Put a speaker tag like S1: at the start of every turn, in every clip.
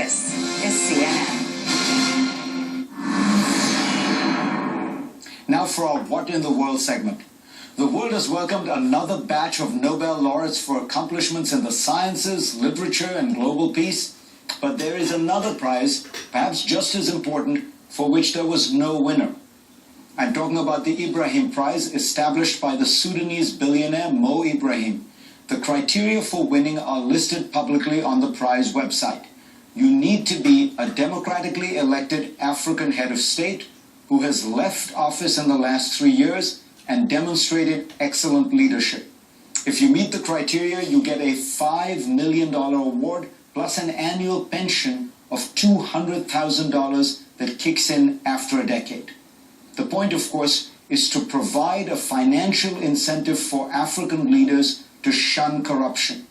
S1: This is CNN.
S2: Now for our What in the World segment. The world has welcomed another batch of Nobel laureates for accomplishments in the sciences, literature, and global peace. But there is another prize, perhaps just as important, for which there was no winner. I'm talking about the Ibrahim Prize, established by the Sudanese billionaire Mo Ibrahim. The criteria for winning are listed publicly on the prize website. You need to be a democratically elected African head of state who has left office in the last 3 years and demonstrated excellent leadership. If you meet the criteria, you get a $5 million award plus an annual pension of $200,000 that kicks in after a decade. The point, of course, is to provide a financial incentive for African leaders to shun corruption.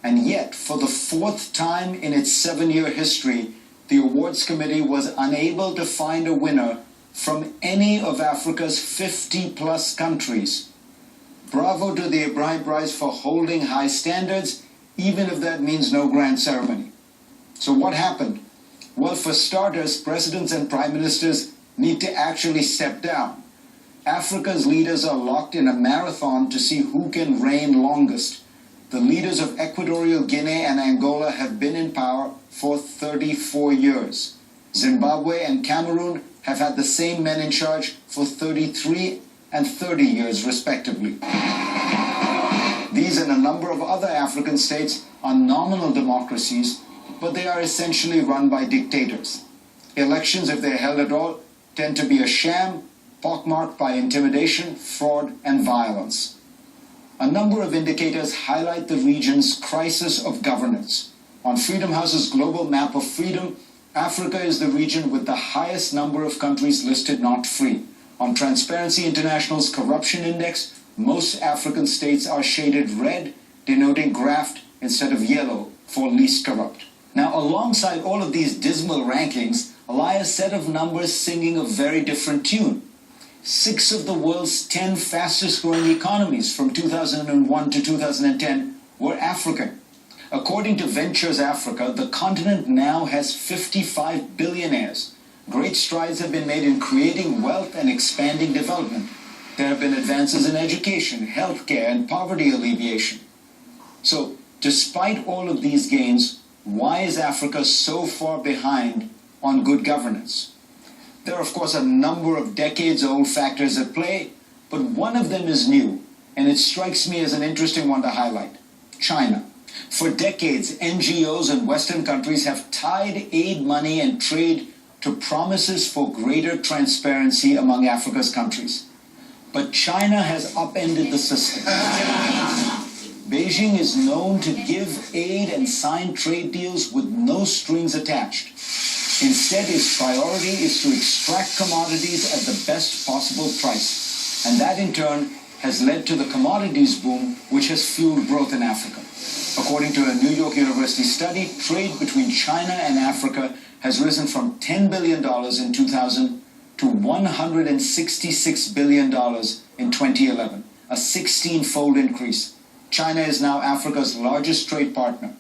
S2: And yet, for the fourth time in its 7-year history, the awards committee was unable to find a winner from any of Africa's 50-plus countries. Bravo to the Ibrahim Prize for holding high standards, even if that means no grand ceremony. So what happened? Well, for starters, presidents and prime ministers need to actually step down. Africa's leaders are locked in a marathon to see who can reign longest. The leaders of Equatorial Guinea and Angola have been in power for 34 years. Zimbabwe and Cameroon have had the same men in charge for 33 and 30 years, respectively. These and a number of other African states are nominal democracies, but they are essentially run by dictators. Elections, if they're held at all, tend to be a sham, pockmarked by intimidation, fraud, and violence. A number of indicators highlight the region's crisis of governance. On Freedom House's global map of freedom, Africa is the region with the highest number of countries listed not free. On Transparency International's Corruption Index, most African states are shaded red, denoting graft instead of yellow for least corrupt. Now, alongside all of these dismal rankings, lie a set of numbers singing a very different tune. 6 of the world's 10 fastest growing economies from 2001 to 2010 were African. According to Ventures Africa, the continent now has 55 billionaires. Great strides have been made in creating wealth and expanding development. There have been advances in education, healthcare, and poverty alleviation. So, despite all of these gains, why is Africa so far behind on good governance? There are, of course, a number of decades-old factors at play, but one of them is new, and it strikes me as an interesting one to highlight: China. For decades, NGOs in Western countries have tied aid money and trade to promises for greater transparency among Africa's countries. But China has upended the system. Beijing is known to give aid and sign trade deals with no strings attached. Instead, its priority is to extract commodities at the best possible price. And that, in turn, has led to the commodities boom, which has fueled growth in Africa. According to a New York University study, trade between China and Africa has risen from $10 billion in 2000 to $166 billion in 2011, a 16-fold increase. China is now Africa's largest trade partner.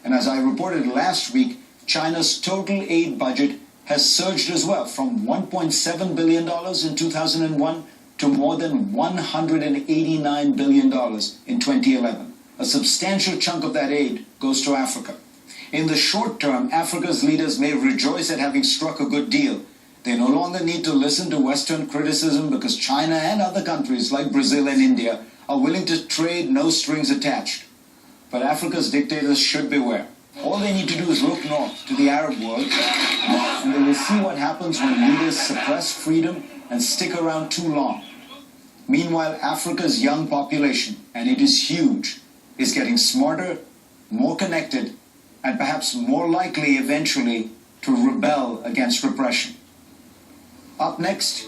S2: And as I reported last week, China's total aid budget has surged as well, from $1.7 billion in 2001 to more than $189 billion in 2011. A substantial chunk of that aid goes to Africa. In the short term, Africa's leaders may rejoice at having struck a good deal. They no longer need to listen to Western criticism because China and other countries like Brazil and India are willing to trade no strings attached. But Africa's dictators should beware. All they need to do is look north to the Arab world, and they will see what happens when leaders suppress freedom and stick around too long. Meanwhile, Africa's young population, and it is huge, is getting smarter, more connected, and perhaps more likely eventually to rebel against repression. Up next,